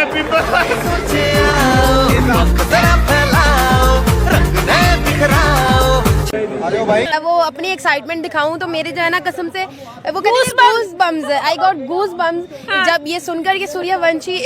Happy birthday. वो अपनी excitement दिखाऊं तो मेरे जो है ना कसम से वो गूज बम्स है। आई गॉट गूज बम्स जब ये सुनकर कि सूर्यवंशी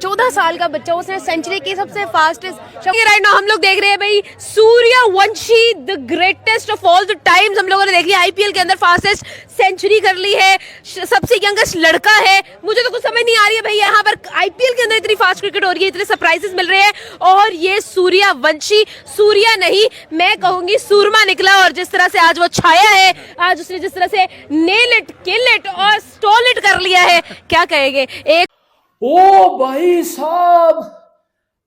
14 साल का बच्चा उसने सेंचुरी की सबसे फास्टेस्ट। राइट नाउ हम लोग देख रहे हैं भाई Suryavanshi the greatest of all the times. हम लोगों ने देख लिया आईपीएल के अंदर फास्टेस्ट सेंचुरी कर ली है, सबसे यंगेस्ट लड़का है। मुझे तो कुछ समझ नहीं आ रही है भाई यहाँ पर आईपीएल के अंदर इतनी फास्ट क्रिकेट हो रही है, इतने सरप्राइजेस मिल रहे हैं और ये सूर्यवंशी सूर्या नहीं मैं कहूंगी सूरमा निकला। और जिस तरह से आज वो छाया है, आज उसने जिस तरह से नेल इट किल इट और स्टॉल इट कर लिया है, क्या कहेंगे। एक ओ भाई साहब,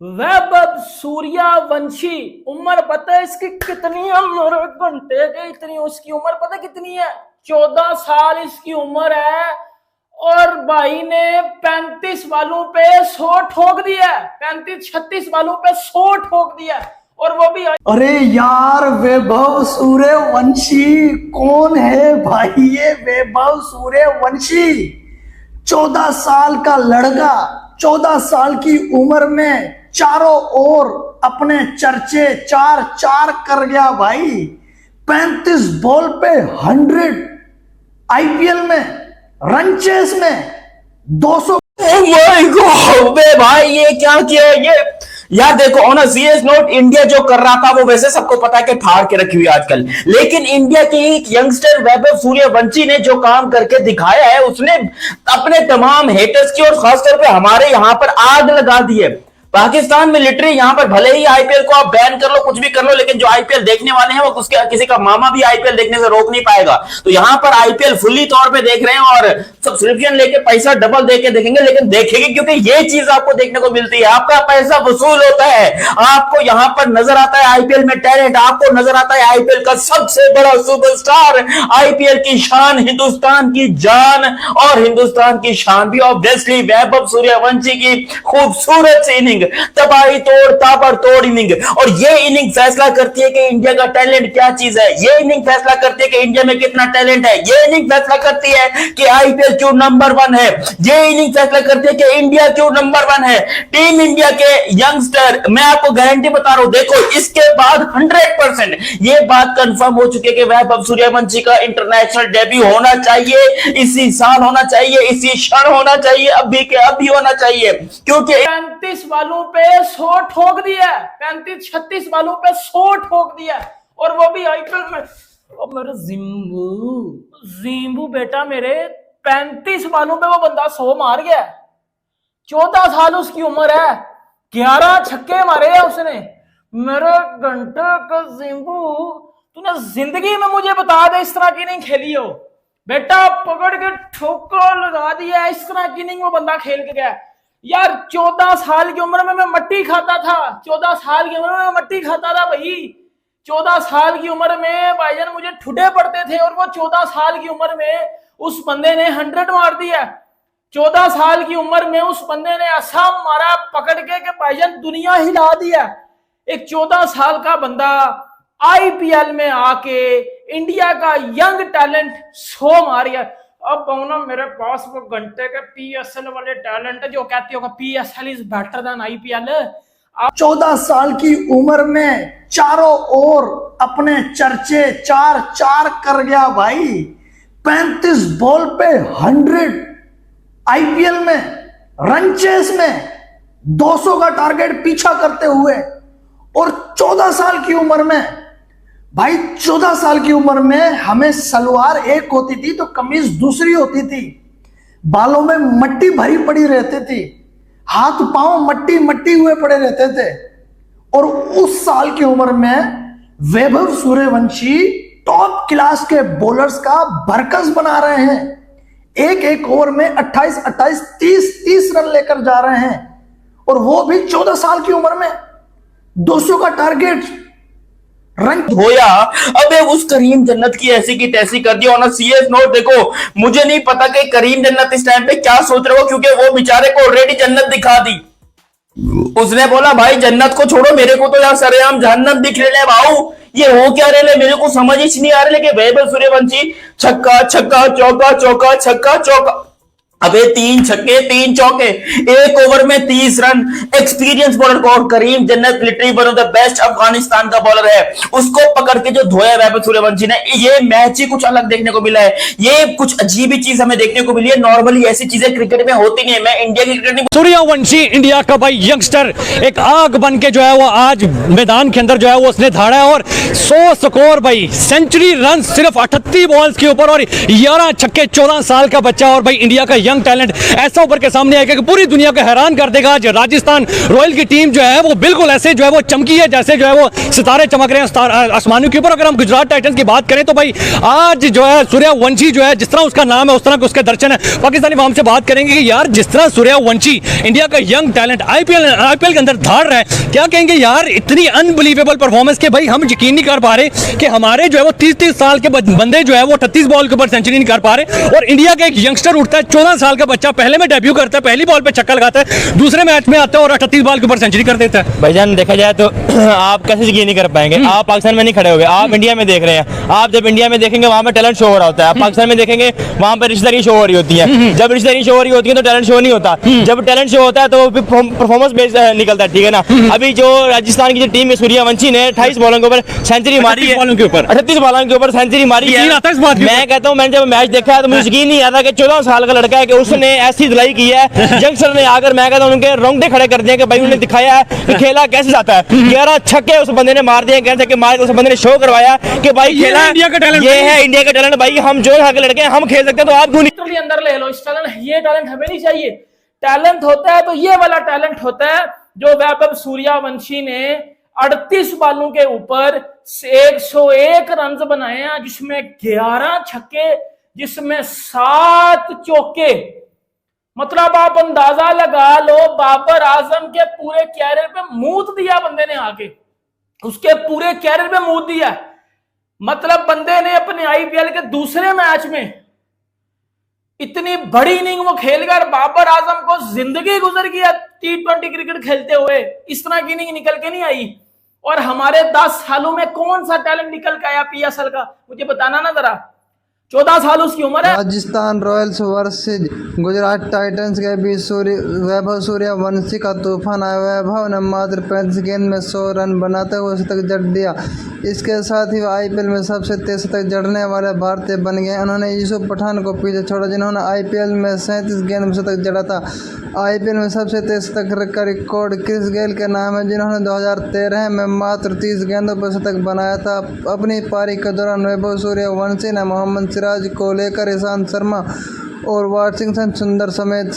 वैभव सूर्यवंशी, उम्र पता है इसकी कितनी है? मेरे घंटे के इतनी उसकी उम्र पता कितनी है? 14 साल इसकी उम्र है और भाई ने 35 बालों पे 100 ठोक दिया, 35-36 बालों पे 100 ठोक दिया और वो भी। अरे यार वैभव सूर्यवंशी कौन है भाई? ये वैभव सूर्यवंशी 14 साल का लड़का 14 साल की उम्र में चारों ओर अपने चर्चे चार चार कर गया भाई। 35 बॉल पे 100 आईपीएल में रन चेस में 200। भाई ये क्या किया है ये यार? देखो on a serious note, India जो कर रहा था वो वैसे सबको पता है कि फाड़ के रखी हुई आजकल, लेकिन इंडिया के एक यंगस्टर वैभव सूर्यवंशी ने जो काम करके दिखाया है, उसने अपने तमाम हेटर्स की और खासतौर पे हमारे यहां पर आग लगा दी है। पाकिस्तान में लिटरली यहां पर भले ही आईपीएल को आप बैन कर लो, कुछ भी कर लो, लेकिन जो आईपीएल देखने वाले हैं वो उसके किसी का मामा भी आईपीएल देखने से रोक नहीं पाएगा। तो यहां पर आईपीएल फुल्ली तौर पे देख रहे हैं और सब्सक्रिप्शन लेके पैसा डबल देके देखेंगे, लेकिन देखेंगे क्योंकि ये चीज आपको देखने को मिलती है, आपका पैसा वसूल होता है। आपको यहां पर नजर आता है आईपीएल में टैलेंट, आपको नजर आता है आईपीएल का सबसे बड़ा सुपरस्टार, आईपीएल की शान, हिंदुस्तान की जान और हिंदुस्तान की शान भी ऑब्वियसली वैभव सूर्यवंशी की खूबसूरत सी इनिंग, तबाही तोड़ ताबड़तोड़ इनिंग। और ये इनिंग फैसला करती है कि इंडिया का टैलेंट क्या चीज है, ये इनिंग फैसला करती है कि इंडिया में कितना टैलेंट है, ये इनिंग फैसला करती है कि आईपीएल क्यों नंबर 1 है, ये इनिंग फैसला करती है कि इंडिया क्यों नंबर 1 है। टीम इंडिया के यंगस्टर, मैं आपको गारंटी बता रहा हूं, देखो इसके बाद 100% ये बात कंफर्म हो चुकी है कि वैभव सूर्यवंशी का इंटरनेशनल डेब्यू होना चाहिए, इसी साल होना चाहिए, इसी क्षण होना चाहिए, अभी के अभी होना चाहिए, क्योंकि 35 बालों पे 100 ठोक दिया, 35-36 बालों पे 100 ठोक दिया और वो भी आईपीएल में। और मेरे जिम्बू बेटा मेरे 35 बालों पे वो बंदा 100 मार गया। 14 साल उसकी उम्र है, 11 छक्के मारे हैं उसने। मेरे घंटे का जिम्बू, तूने जिंदगी में मुझे बता दे इस तरह की नहीं खेली हो बेटा, पकड़ के ठोका लगा दिया, इस तरह की नहीं वो बंदा खेल के गया यार। 14 साल की उम्र में मैं मट्टी खाता था, 14 साल की उम्र में मैं मट्टी खाता था भाई। 14 साल की उम्र में भाईजान मुझे ठुडे पड़ते थे और वो 14 साल की उम्र में उस बंदे ने 100 मार दिया। 14 साल की उम्र में उस बंदे ने ऐसा मारा पकड़ के कि भाईजान दुनिया हिला दिया। एक 14 साल का बंदा आईपीएल में आके इंडिया का यंग टैलेंट 100 मार गया। अब ना मेरे पास वो घंटे के पीएसएल वाले टैलेंट है जो कहते हो PSL is better than IPL. 14 साल की उम्र में चारों ओर अपने चर्चे चार चार कर गया भाई। 35 बॉल पे 100 आईपीएल में रन चेस में 200 का टारगेट पीछा करते हुए, और 14 साल की उम्र में भाई, 14 साल की उम्र में हमें सलवार एक होती थी तो कमीज दूसरी होती थी, बालों में मट्टी भरी पड़ी रहती थी, हाथ पांव मट्टी मट्टी हुए पड़े रहते थे। और उस साल की उम्र में वैभव सूर्यवंशी टॉप क्लास के बॉलर्स का बरकस बना रहे हैं। एक एक ओवर में 28 28 30 30 रन लेकर जा रहे हैं, और वो भी 14 साल की उम्र में 200 का टारगेट रन होया। अबे उस करीम जन्नत की ऐसी की तैसी कर दी। ऑन अ सीरियस नोट, देखो मुझे नहीं पता कि करीम जन्नत इस टाइम पे क्या सोच रहे हो, क्योंकि वो बेचारे को ऑलरेडी जन्नत दिखा दी। उसने बोला भाई जन्नत को छोड़ो, मेरे को तो यार सरेआम जहन्नम दिख रहे हैं भाऊ, ये हो क्या रहे हैं मेरे को समझ ही नहीं आ रहा। लेकिन वैभव सूर्यवंशी छक्का छक्का चौका चौका छक्का चौका, अबे 3 छक्के 3 चौके, एक ओवर में 30 रन। एक्सपीरियंस बॉलर को, और करीम जन्नत literally one of the best Afghanistan का बॉलर है, उसको पकड़ के जो धोया वैभव सूर्यवंशी ने, ये मैच ही कुछ अलग देखने को मिला है। ये कुछ अजीब ही चीज हमें देखने को मिली है। नॉर्मली ऐसी चीजें क्रिकेट में होती नहीं है। मैं इंडिया की क्रिकेट नहीं, सूर्यवंशी इंडिया का भाई यंगस्टर एक आग बन के जो है वो आज मैदान के अंदर जो है वो उसने धाड़ा है, और 100 स्कोर भाई, सेंचुरी रन सिर्फ 38 बॉल्स के ऊपर, और 11 छक्के, 14 साल का बच्चा, और भाई इंडिया का यंग टैलेंट ऐसा ऊपर के सामने आएगा कि पूरी दुनिया को हैरान कर देगा। आज राजस्थान रॉयल की टीम जो है वो बिल्कुल ऐसे जो है वो चमकी है जैसे जो है वो सितारे चमक रहे हैं आसमानों के ऊपर। अगर हम गुजरात टाइटंस की बात करें तो भाई आज जो है सूर्यवंशी जो है, जिस तरह उसका नाम है उस तरह के उसके दर्शन है। पाकिस्तानी वाम से बात करेंगे कि यार जिस तरह सूर्यवंशी इंडिया का यंग टैलेंट आईपीएल के अंदर धाड़ रहा है, क्या कहेंगे यार, इतनी अनबिलीवेबल परफॉर्मेंस के भाई हम यकीन नहीं कर पा रहे कि हमारे जो है वो 30 साल के बंदे जो है वो 38 बॉल के ऊपर सेंचुरी नहीं कर पा रहे, और इंडिया का एक यंगस्टर उठता है, 14 साल का बच्चा, पहले में डेब्यू करता है, पहली बॉल पे छक्का लगाता है, दूसरे मैच में आता है और 38 बॉल के ऊपर सेंचुरी कर देता है। भाईजान देखा जाए तो आप कैसे यकीन नहीं कर पाएंगे। आप पाकिस्तान में नहीं खड़े हो गए, आप इंडिया में देख रहे हैं। आप जब इंडिया में देखेंगे वहां पे टैलेंट शो हो रहा होता है, आप पाकिस्तान में देखेंगे वहां पे रिश्तेदारी शो हो रही होती है। जब रिश्तेदारी शो हो रही होती है तो टैलेंट शो नहीं होता, जब टैलेंट शो होता है तो परफॉर्मेंस बेस्ड निकलता है, ठीक है ना। अभी जो राजस्थान की जो टीम है, सूर्यवंशी ने 28 बॉलों के ऊपर सेंचुरी मारी है, 38 बॉलों के ऊपर सेंचुरी मारी है। मैं कहता हूँ, मैंने जब मैच देखा है तो मुझे यकीन नहीं आता कि 14 साल का लड़का है कि उसने ऐसी धुलाई की है। यंगस्टर ने आकर, मैं कहता हूँ, उनके रोंगटे खड़े कर दिए कि भाई उन्होंने दिखाया है कि खेला कैसे जाता है। 11 छक्के उस बंदे ने मार दिए, 11 छक्के मार के उस बंदे ने शो करवाया कि भाई खेला इंडिया का टैलेंट, ये है इंडिया का टैलेंट भाई। हम जो यहाँ के लड़के हैं हम खेल सकते हैं, तो आप क्यों लिटरली अंदर ले लो इस टैलेंट। ये टैलेंट हमें नहीं चाहिए। टैलेंट होता है तो ये वाला टैलेंट होता है जो वैभव सूर्यवंशी ने 38 बालों के ऊपर 101 रन बनाए हैं, जिसमें 11 छक्के, जिसमें 7 चौके। मतलब आप अंदाजा लगा लो, बाबर आजम के पूरे कैरियर पे मूत दिया बंदे ने आके, उसके पूरे कैरियर पे मूत दिया। मतलब बंदे ने अपने आईपीएल के दूसरे मैच में इतनी बड़ी इनिंग वो खेलकर बाबर आजम को जिंदगी गुजर गया T20 क्रिकेट खेलते हुए। इस तरह की इनिंग निकल के नहीं आई। और हमारे 10 सालों में कौन सा टैलेंट निकल के आया PSL का, मुझे बताना ना जरा। 14 साल उसकी उम्र है। Rajasthan Royals versus Gujarat Titans के बीच वैभव सूर्यवंशी का तूफान आया। वैभव ने मात्र 35 गेंद में 100 रन बनाते हुए शतक जड़ दिया। इसके साथ ही वह आईपीएल में सबसे तेज शतक जड़ने वाले भारतीय बन गए। उन्होंने यूसुफ पठान को पीछे छोड़ा, जिन्होंने आईपीएल में 37 गेंद में शतक जड़ा था। आईपीएल में सबसे तेज शतक का रिकॉर्ड क्रिस गेल के नाम है, जिन्होंने 2013 में मात्र 30 गेंदों पर शतक बनाया था। अपनी पारी के दौरान वैभव सूर्यवंशी ने मोहम्मद सिराज को लेकर ईशांत शर्मा और वाशिंगटन सुंदर समेत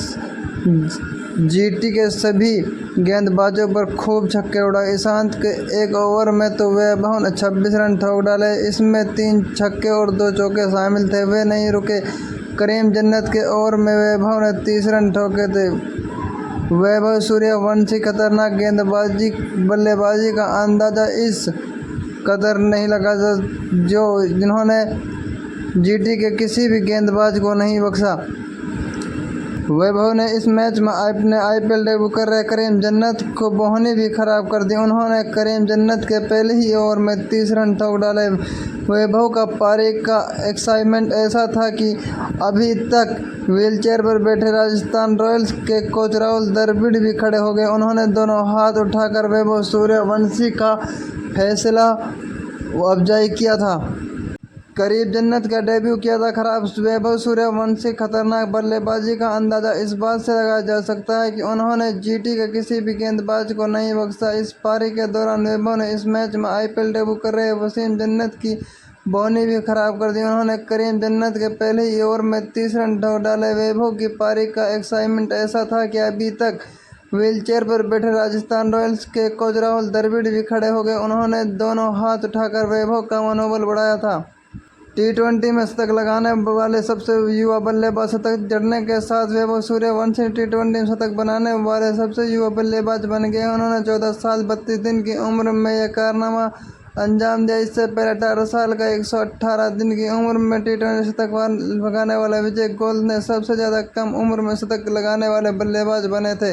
जीटी के सभी गेंदबाजों पर खूब छक्के उड़ाए। ईशांत के एक ओवर में तो वैभव ने 26 रन ठोक डाले, इसमें 3 छक्के और 2 चौके शामिल थे। वे नहीं रुके। करीम जन्नत के ओवर में वैभव ने 30 रन ठोके थे। वैभव सूर्यवंशी खतरनाक गेंदबाजी बल्लेबाजी का अंदाज़ा इस कदर नहीं लगा जिन्होंने जीटी के किसी भी गेंदबाज को नहीं बख्शा। वैभव ने इस मैच में अपने आईपीएल डेब्यू कर रहे करीम जन्नत को बोहनी भी खराब कर दी। उन्होंने करीम जन्नत के पहले ही ओवर में 30 रन ठोक डाले। वैभव का पारी का एक्साइटमेंट ऐसा था कि अभी तक व्हीलचेयर पर बैठे राजस्थान रॉयल्स के कोच राहुल द्रविड़ भी खड़े हो गए। उन्होंने दोनों हाथ उठाकर वैभव सूर्यवंशी का फैसला अफजाई किया था। करीम जन्नत का डेब्यू किया था खराब। वैभव सूर्यवंशी खतरनाक बल्लेबाजी का अंदाज़ा इस बात से लगाया जा सकता है कि उन्होंने जीटी के किसी भी गेंदबाज को नहीं बख्शा। इस पारी के दौरान वैभव ने इस मैच में आईपीएल डेब्यू कर रहे वसीम जन्नत की बौनी भी खराब कर दी। उन्होंने करीम जन्नत के पहले ही ओवर में 30 रन ठोक डाले। वैभव की पारी का एक्साइटमेंट ऐसा था कि अभी तक व्हीलचेयर पर बैठे राजस्थान रॉयल्स के कोच राहुल द्रविड़ भी खड़े हो गए। उन्होंने दोनों हाथ उठाकर वैभव का मनोबल बढ़ाया था। T20 में शतक लगाने वाले सबसे युवा बल्लेबाज, शतक जड़ने के साथ वैभव सूर्यवंशी T20 में शतक बनाने वाले सबसे युवा बल्लेबाज बन गए। उन्होंने 14 साल 32 दिन की उम्र में यह कारनामा अंजाम दिया। इससे पहले 18 साल का 118 दिन की उम्र में T20 शतक लगाने वाला विजय गोयल ने सबसे ज़्यादा कम उम्र में शतक लगाने वाले बल्लेबाज बने थे।